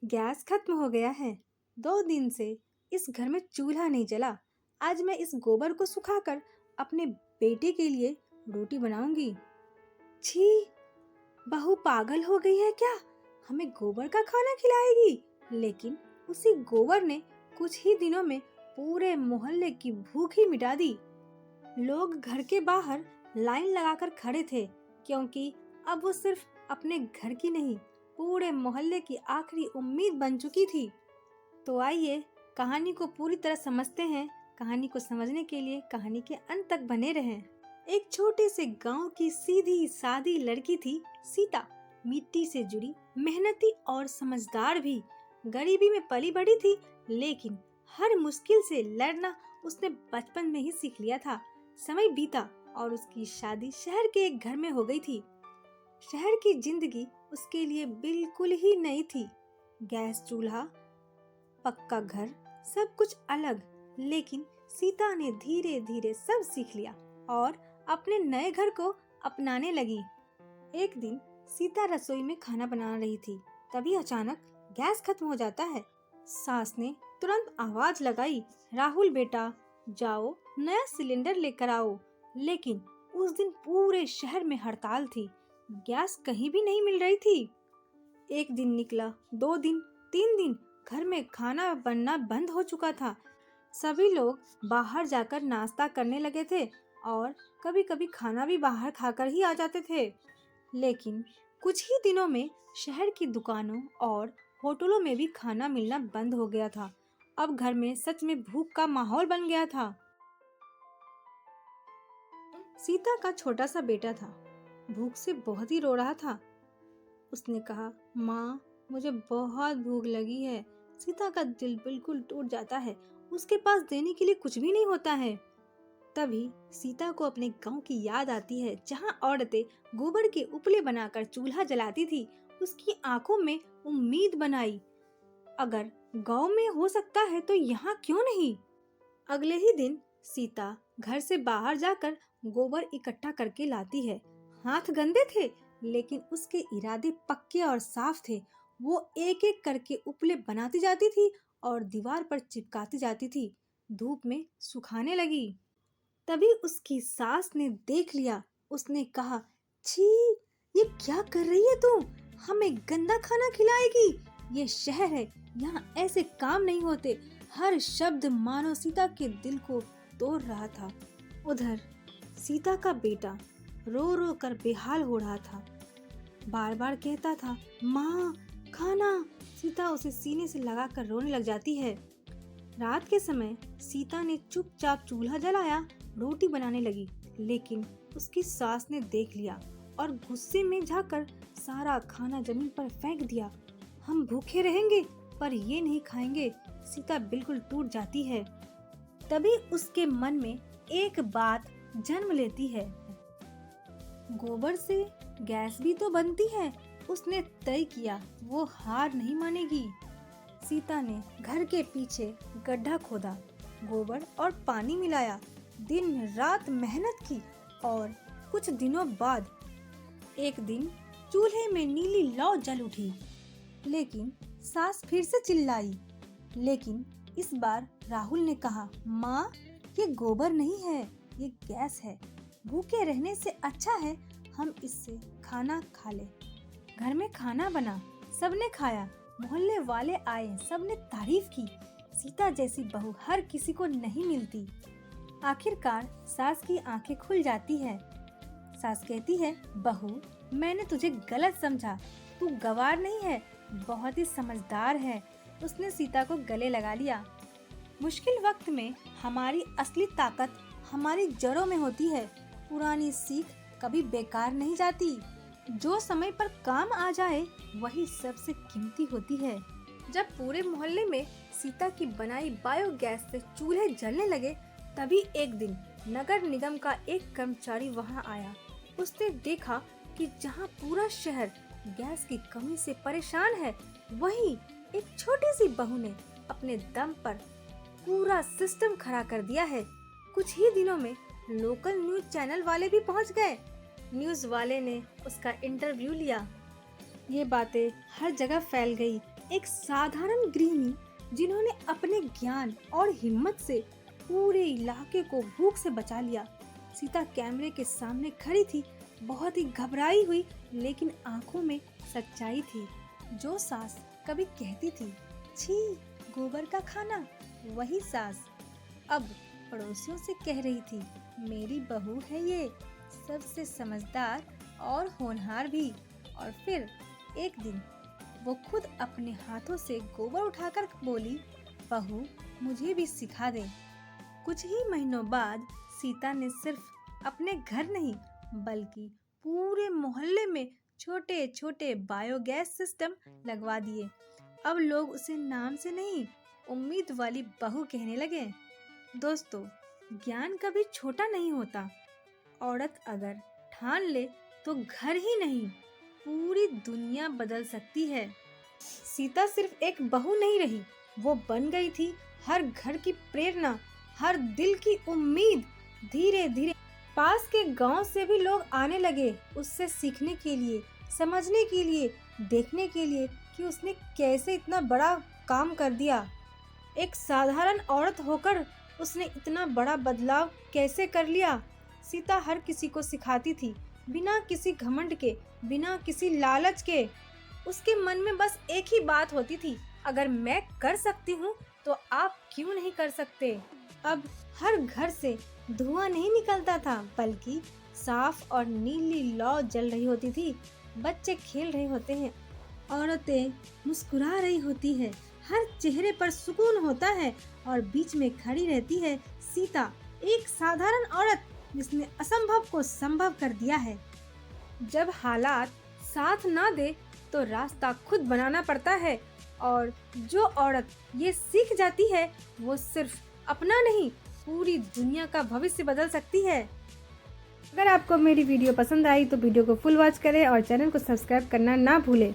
Gas खत्म हो गया है। 2 दिन से इस घर में चूल्हा नहीं जला। आज मैं इस गोबर को सुखाकर अपने बेटे के लिए रोटी बनाऊंगी। छी, बहू पागल हो गई है क्या? हमें गोबर का खाना खिलाएगी। लेकिन उसी गोबर ने कुछ ही दिनों में पूरे मोहल्ले की भूख ही मिटा दी। लोग घर के बाहर लाइन लगाकर खड़े थे, क्योंकि अब वो सिर्फ अपने घर की नहीं, पूरे मोहल्ले की आखिरी उम्मीद बन चुकी थी। तो आइए कहानी को पूरी तरह समझते हैं। कहानी को समझने के लिए कहानी के अंत तक बने रहें। एक छोटे से गांव की सीधी सादी लड़की थी सीता। मिट्टी से जुड़ी, मेहनती और समझदार भी। गरीबी में पली बड़ी थी, लेकिन हर मुश्किल से लड़ना उसने बचपन में ही सीख लिया था। समय बीता और उसकी शादी शहर के एक घर में हो गई थी। शहर की जिंदगी उसके लिए बिल्कुल ही नई थी। गैस चूल्हा, पक्का घर, सब कुछ अलग। लेकिन सीता ने धीरे धीरे सब सीख लिया और अपने नए घर को अपनाने लगी। एक दिन सीता रसोई में खाना बना रही थी, तभी अचानक गैस खत्म हो जाता है। सास ने तुरंत आवाज लगाई, राहुल बेटा, जाओ नया सिलेंडर लेकर आओ। लेकिन उस दिन पूरे शहर में हड़ताल थी। गैस कहीं भी नहीं मिल रही थी। एक दिन निकला, 2 दिन, 3 दिन, घर में खाना बनना बंद हो चुका था। सभी लोग बाहर जाकर नाश्ता करने लगे थे और कभी कभी खाना भी बाहर खाकर ही आ जाते थे। लेकिन कुछ ही दिनों में शहर की दुकानों और होटलों में भी खाना मिलना बंद हो गया था। अब घर में सच में भूख का माहौल बन गया था। सीता का छोटा सा बेटा था, भूख से बहुत ही रो रहा था। उसने कहा, माँ, मुझे बहुत भूख लगी है। सीता का दिल बिल्कुल टूट जाता है। उसके पास देने के लिए कुछ भी नहीं होता है। तभी सीता को अपने गांव की याद आती है, जहां औरतें गोबर के उपले बनाकर चूल्हा जलाती थी। उसकी आंखों में उम्मीद बनाई, अगर गांव में हो सकता है तो यहाँ क्यों नहीं। अगले ही दिन सीता घर से बाहर जाकर गोबर इकट्ठा करके लाती है। हाथ गंदे थे, लेकिन उसके इरादे पक्के और साफ थे। वो एक एक करके उपले बनाती जाती थी और दीवार पर चिपकाती जाती थी। धूप में सुखाने लगी। तभी उसकी सास ने देख लिया। उसने कहा, छी, ये क्या कर रही है तू? हमें गंदा खाना खिलाएगी। ये शहर है, यहाँ ऐसे काम नहीं होते। हर शब्द मानो सीता के दिल को तोड़ रहा था। उधर सीता का बेटा रो रो कर बेहाल हो रहा था। बार बार कहता था, माँ, खाना। सीता उसे सीने से लगाकर रोने लग जाती है। रात के समय सीता ने चुपचाप चूल्हा जलाया, रोटी बनाने लगी। लेकिन उसकी सास ने देख लिया और गुस्से में जाकर सारा खाना जमीन पर फेंक दिया। हम भूखे रहेंगे पर ये नहीं खाएंगे। सीता बिल्कुल टूट जाती है। तभी उसके मन में एक बात जन्म लेती है, गोबर से गैस भी तो बनती है। उसने तय किया, वो हार नहीं मानेगी। सीता ने घर के पीछे गड्ढा खोदा, गोबर और पानी मिलाया, दिन रात मेहनत की और कुछ दिनों बाद एक दिन चूल्हे में नीली लौ जल उठी। लेकिन सास फिर से चिल्लाई। लेकिन इस बार राहुल ने कहा, माँ, ये गोबर नहीं है, ये गैस है। भूखे रहने से अच्छा है हम इससे खाना खा ले। घर में खाना बना, सबने खाया, मोहल्ले वाले आए, सबने तारीफ की। सीता जैसी बहू हर किसी को नहीं मिलती। आखिरकार सास की आंखें खुल जाती है। सास कहती है, बहू, मैंने तुझे गलत समझा। तू गंवार नहीं है, बहुत ही समझदार है। उसने सीता को गले लगा लिया। मुश्किल वक्त में हमारी असली ताकत हमारी जड़ों में होती है। पुरानी सीख कभी बेकार नहीं जाती। जो समय पर काम आ जाए वही सबसे कीमती होती है। जब पूरे मोहल्ले में सीता की बनाई बायोगैस से चूल्हे जलने लगे, तभी एक दिन नगर निगम का एक कर्मचारी वहां आया। उसने देखा कि जहां पूरा शहर गैस की कमी से परेशान है, वहीं एक छोटी सी बहू ने अपने दम पर पूरा सिस्टम खड़ा कर दिया है। कुछ ही दिनों में लोकल न्यूज चैनल वाले भी पहुंच गए। न्यूज वाले ने उसका इंटरव्यू लिया। ये बातें हर जगह फैल गई। एक साधारण गृहिणी जिन्होंने अपने ज्ञान और हिम्मत से पूरे इलाके को भूख से बचा लिया। सीता कैमरे के सामने खड़ी थी, बहुत ही घबराई हुई, लेकिन आंखों में सच्चाई थी। जो सास कभी कहती थी, छी गोबर का खाना, वही सास अब पड़ोसियों से कह रही थी, मेरी बहू है ये, सबसे समझदार और होनहार भी। और फिर एक दिन वो खुद अपने हाथों से गोबर उठाकर बोली, बहू मुझे भी सिखा दे। कुछ ही महीनों बाद सीता ने सिर्फ अपने घर नहीं बल्कि पूरे मोहल्ले में छोटे छोटे बायोगैस सिस्टम लगवा दिए। अब लोग उसे नाम से नहीं, उम्मीद वाली बहू कहने लगे। दोस्तों, ज्ञान कभी छोटा नहीं होता। औरत अगर ठान ले तो घर ही नहीं, पूरी दुनिया बदल सकती है। सीता सिर्फ एक बहू नहीं रही, वो बन गई थी हर घर की प्रेरणा, हर दिल की उम्मीद। धीरे धीरे पास के गांव से भी लोग आने लगे उससे सीखने के लिए, समझने के लिए, देखने के लिए कि उसने कैसे इतना बड़ा काम कर दिया। एक साधारण औरत होकर उसने इतना बड़ा बदलाव कैसे कर लिया। सीता हर किसी को सिखाती थी, बिना किसी घमंड के, बिना किसी लालच के। उसके मन में बस एक ही बात होती थी, अगर मैं कर सकती हूँ तो आप क्यों नहीं कर सकते। अब हर घर से धुआं नहीं निकलता था, बल्कि साफ और नीली लौ जल रही होती थी। बच्चे खेल रहे होते हैं, औरतें मुस्कुरा रही होती है, हर चेहरे पर सुकून होता है। और बीच में खड़ी रहती है सीता, एक साधारण औरत जिसने असंभव को संभव कर दिया है। जब हालात साथ ना दे तो रास्ता खुद बनाना पड़ता है, और जो औरत ये सीख जाती है वो सिर्फ अपना नहीं, पूरी दुनिया का भविष्य बदल सकती है। अगर आपको मेरी वीडियो पसंद आई तो वीडियो को फुल वॉच करें और चैनल को सब्सक्राइब करना ना भूलें।